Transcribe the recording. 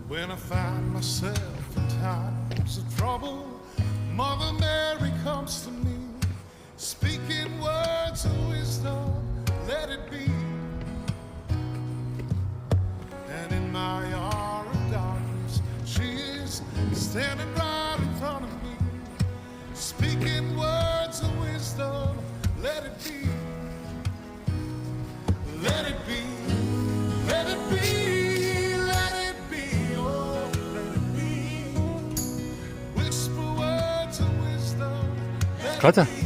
When I find myself in times of trouble, Mother Mary comes to me, speaking words of wisdom, let it be. And in my hour of darkness, she is standing right in front of me, speaking words of wisdom, let it be. Let it be, let it be, let it be, oh, let it be. Whisper words of wisdom, let it 가자. be.